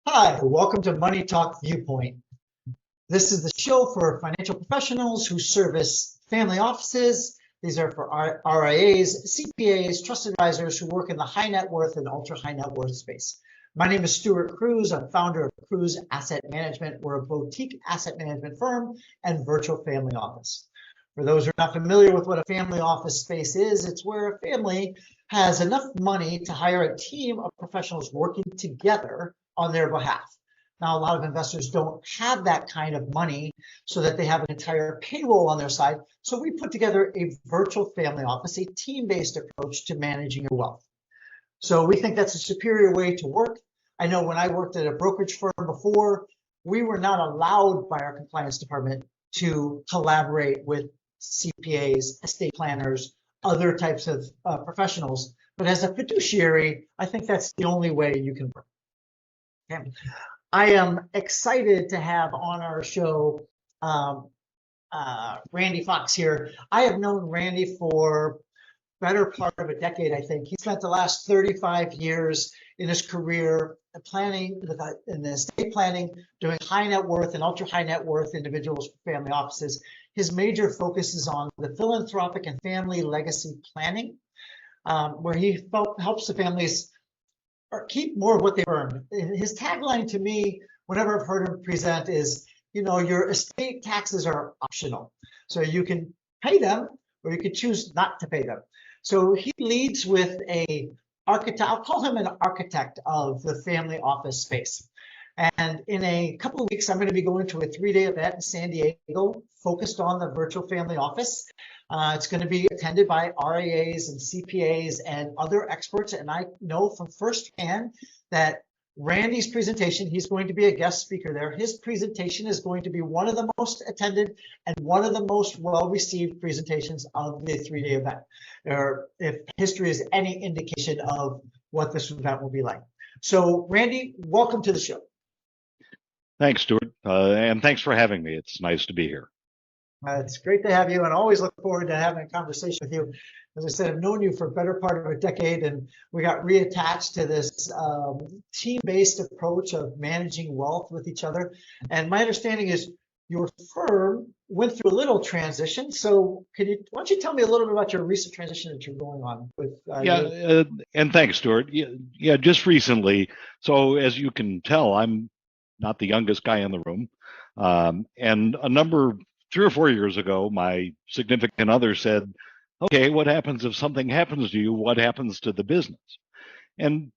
Hi, welcome to Money Talk Viewpoint. This is the show for financial professionals who service family offices. These are for RIAs, CPAs, trust advisors who work in the high net worth and ultra high net worth space. My name is Stuart Cruz. I'm founder of Cruz Asset Management. We're a boutique asset management firm and virtual family office. For those who are not familiar with what a family office space is, it's where a family has enough money to hire a team of professionals working together on their behalf. Now, a lot of investors don't have that kind of money so that they have an entire payroll on their side. So we put together a virtual family office, a team-based approach to managing your wealth. So we think that's a superior way to work. I know when I worked at a brokerage firm before, we were not allowed by our compliance department to collaborate with CPAs, estate planners, other types of professionals. But as a fiduciary, I think that's the only way you can work. Okay. I am excited to have on our show Randy Fox here. I have known Randy for better part of a decade, I think. He spent the last 35 years in his career planning, in estate planning, doing high net worth and ultra high net worth individuals for family offices. His major focus is on the philanthropic and family legacy planning, where he helps the families or keep more of what they earned. His tagline to me, whenever I've heard him present, is, your estate taxes are optional. So you can pay them or you can choose not to pay them. So he leads with a architect, I'll call him an architect of the family office space. And in a couple of weeks, I'm going to be going to a 3-day event in San Diego focused on the virtual family office. It's going to be attended by RIAs and CPAs and other experts. And I know from firsthand that Randy's presentation, he's going to be a guest speaker there. His presentation is going to be one of the most attended and one of the most well-received presentations of the 3-day event, or if history is any indication of what this event will be like. So Randy, welcome to the show. Thanks, Stuart, and thanks for having me. It's nice to be here. It's great to have you, and always look forward to having a conversation with you. As I said, I've known you for a better part of a decade, and we got reattached to this team-based approach of managing wealth with each other. And my understanding is your firm went through a little transition. So why don't you tell me a little bit about your recent transition that you're going on with? And thanks, Stuart. Yeah, just recently. So as you can tell, I'm not the youngest guy in the room. And 3 or 4 years ago, my significant other said, okay, what happens if something happens to you? What happens to the business? And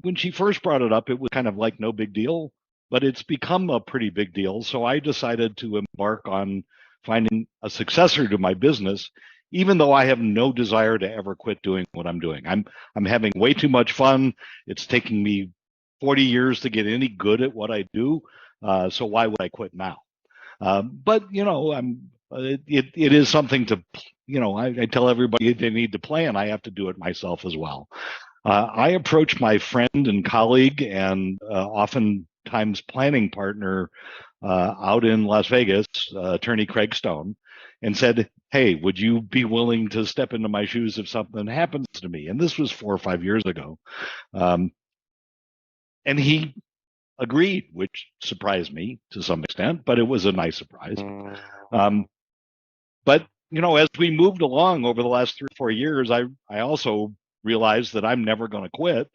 when she first brought it up, it was kind of like no big deal, but it's become a pretty big deal. So I decided to embark on finding a successor to my business, even though I have no desire to ever quit doing what I'm doing. I'm having way too much fun. It's taking me 40 years to get any good at what I do. So why would I quit now? But it is something to, I tell everybody they need to plan. I have to do it myself as well. I approached my friend and colleague and oftentimes planning partner out in Las Vegas, attorney Craig Stone, and said, hey, would you be willing to step into my shoes if something happens to me? And this was 4 or 5 years ago. And he agreed, which surprised me to some extent, but it was a nice surprise. But, as we moved along over the last 3 or 4 years, I also realized that I'm never going to quit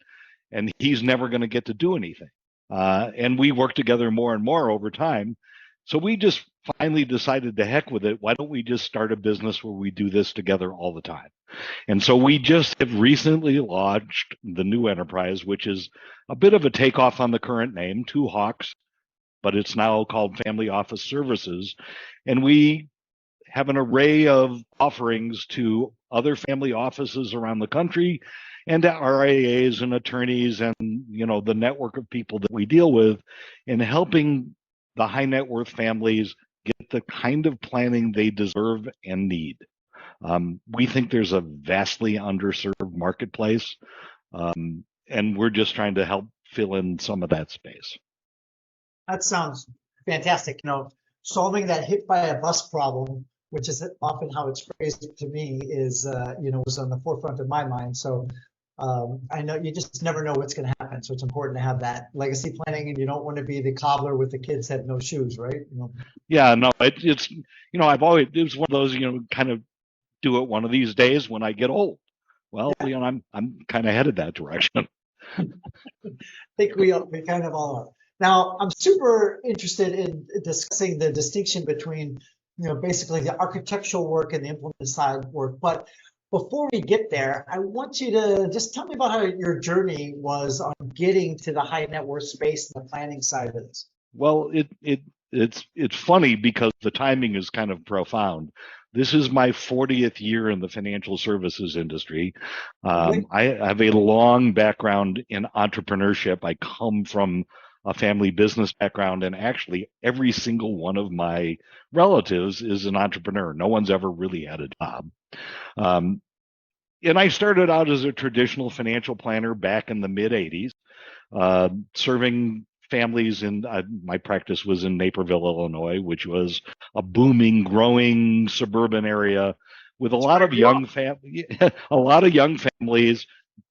and he's never going to get to do anything. And we worked together more and more over time. So we just finally decided to heck with it. Why don't we just start a business where we do this together all the time? And so we just have recently launched the new enterprise, which is a bit of a takeoff on the current name, Two Hawks, but it's now called Family Office Services. And we have an array of offerings to other family offices around the country and to RIAs and attorneys and, the network of people that we deal with in helping the high net worth families get the kind of planning they deserve and need. We think there's a vastly underserved marketplace, and we're just trying to help fill in some of that space. That sounds fantastic. Solving that hit by a bus problem, which is often how it's phrased to me, is, was on the forefront of my mind. So I know you just never know what's going to happen. So it's important to have that legacy planning, and you don't want to be the cobbler with the kids that have no shoes, right? Yeah, no, it's I've always it was one of those kind of do it one of these days when I get old. Well, Yeah, I'm kind of headed that direction. I think we kind of all are. Now, I'm super interested in discussing the distinction between, basically the architectural work and the implement side work. But before we get there, I want you to just tell me about how your journey was on getting to the high net worth space and the planning side of this. Well, it's funny because the timing is kind of profound. This is my 40th year in the financial services industry. Okay. I have a long background in entrepreneurship. I come from a family business background, and actually, every single one of my relatives is an entrepreneur. No one's ever really had a job. Um, and I started out as a traditional financial planner back in the mid 80s, serving families in my practice was in Naperville, Illinois, which was a booming, growing suburban area with a That's lot where I of grew up. a lot of young families,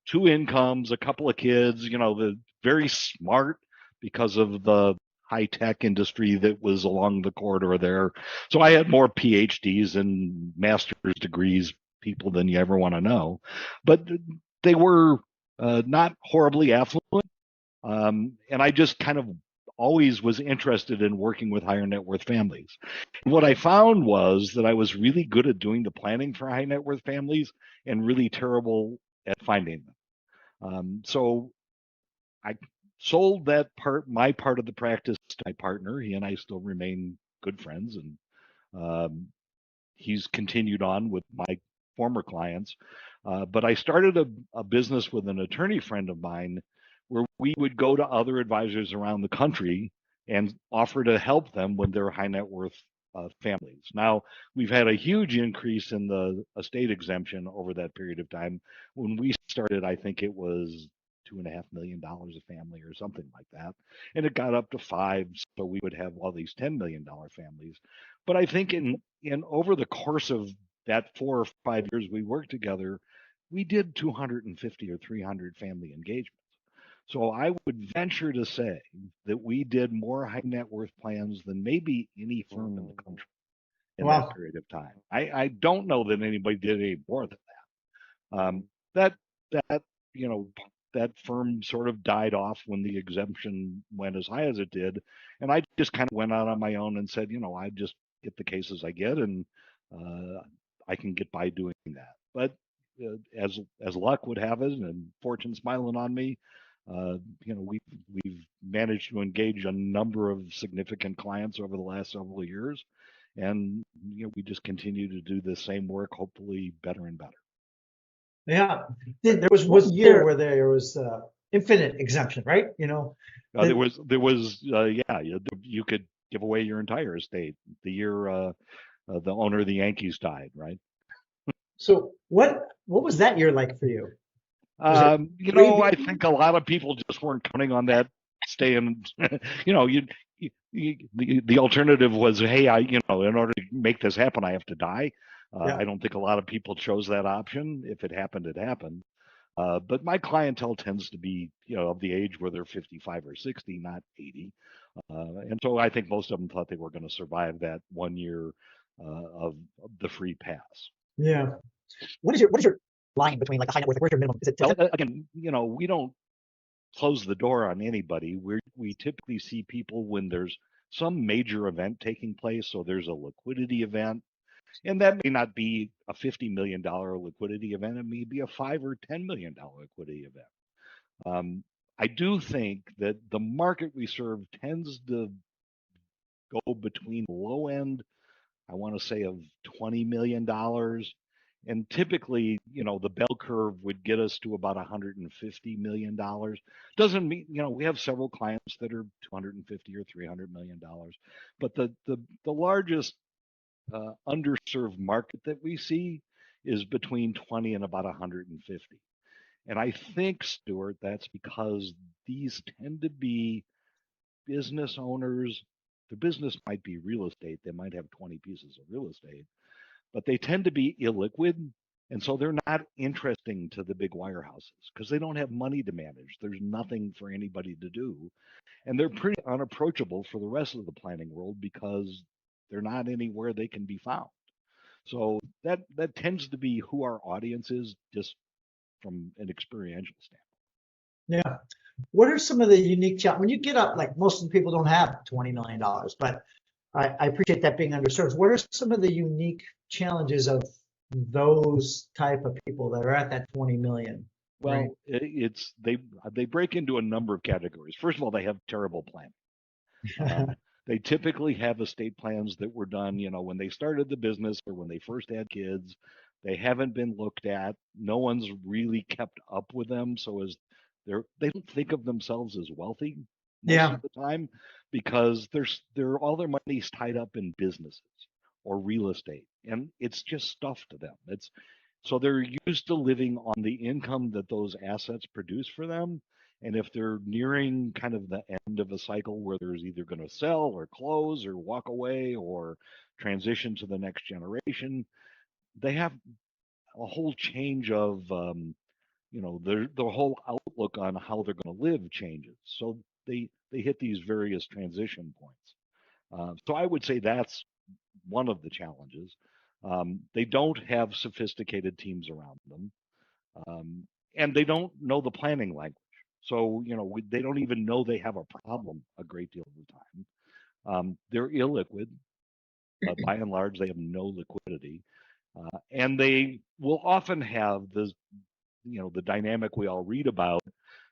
two incomes, a couple of kids, the very smart because of the high tech industry that was along the corridor there. So I had more PhDs and master's degrees people than you ever want to know, but they were not horribly affluent. And I just kind of always was interested in working with higher net worth families. And what I found was that I was really good at doing the planning for high net worth families and really terrible at finding them. So I sold my part of the practice to my partner. He and I still remain good friends, and um, he's continued on with my former clients. But I started a business with an attorney friend of mine where we would go to other advisors around the country and offer to help them with their high net worth families. Now, we've had a huge increase in the estate exemption over that period of time. When we started, I think it was $2.5 million a family or something like that. And it got up to five. So we would have all these $10 million families. But I think in over the course of that 4 or 5 years we worked together, we did 250 or 300 family engagements. So I would venture to say that we did more high net worth plans than maybe any firm in the country in that Wow. period of time. I don't know that anybody did any more than that. That that you know that firm sort of died off when the exemption went as high as it did, and I just kind of went out on my own and said, I just get the cases I get, and uh, I can get by doing that. But as luck would have it, and fortune smiling on me, we've managed to engage a number of significant clients over the last several years, and we just continue to do the same work, hopefully better and better. Yeah. There was 1 year where there was infinite exemption, right? There That, was yeah, you could give away your entire estate the year the owner of the Yankees died, right? so what was that year like for you? Was it I crazy? think a lot of people just weren't counting on that staying. you know, the alternative was, hey, in order to make this happen, I have to die. Yeah. I don't think a lot of people chose that option. If it happened, it happened. But my clientele tends to be, of the age where they're 55 or 60, not 80. And so I think most of them thought they were going to survive that 1 year of the free pass. Yeah. What is your line between like the high net worth? Where's your minimum? Is it Well, 10? again, we don't close the door on anybody. We typically see people when there's some major event taking place. So there's a liquidity event, and that may not be a $50 million liquidity event. It may be a $5 or $10 million liquidity event. I do think that the market we serve tends to go between low end, I want to say, of $20 million. And typically, the bell curve would get us to about $150 million. Doesn't mean, we have several clients that are 250 or $300 million. But the largest underserved market that we see is between 20 and about 150. And I think, Stuart, that's because these tend to be business owners. The business might be real estate. They might have 20 pieces of real estate, but they tend to be illiquid. And so they're not interesting to the big wirehouses because they don't have money to manage. There's nothing for anybody to do. And they're pretty unapproachable for the rest of the planning world because they're not anywhere they can be found. So that tends to be who our audience is, just from an experiential standpoint. Yeah. What are some of the unique challenges when you get up? Like most of the people don't have $20 million, but I appreciate that being underserved. What are some of the unique challenges of those type of people that are at that 20 million? Right. Well, it's they break into a number of categories. First of all, they have terrible planning. They typically have estate plans that were done, when they started the business or when they first had kids. They haven't been looked at. No one's really kept up with them. So as they don't think of themselves as wealthy most Yeah. of the time because they're all their money's tied up in businesses or real estate, and it's just stuff to them. It's so they're used to living on the income that those assets produce for them. And if they're nearing kind of the end of a cycle where there's either going to sell or close or walk away or transition to the next generation, they have a whole change of, the whole outlook on how they're going to live changes. So they hit these various transition points. So I would say that's one of the challenges. They don't have sophisticated teams around them, and they don't know the planning language. So they don't even know they have a problem a great deal of the time. They're illiquid, but by and large, they have no liquidity, and they will often have the dynamic we all read about: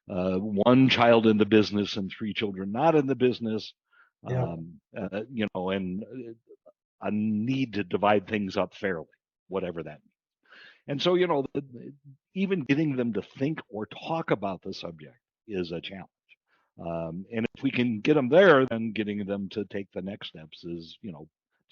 one child in the business and three children not in the business, Yeah. and a need to divide things up fairly, whatever that means. And so, even getting them to think or talk about the subject is a challenge. And if we can get them there, then getting them to take the next steps is,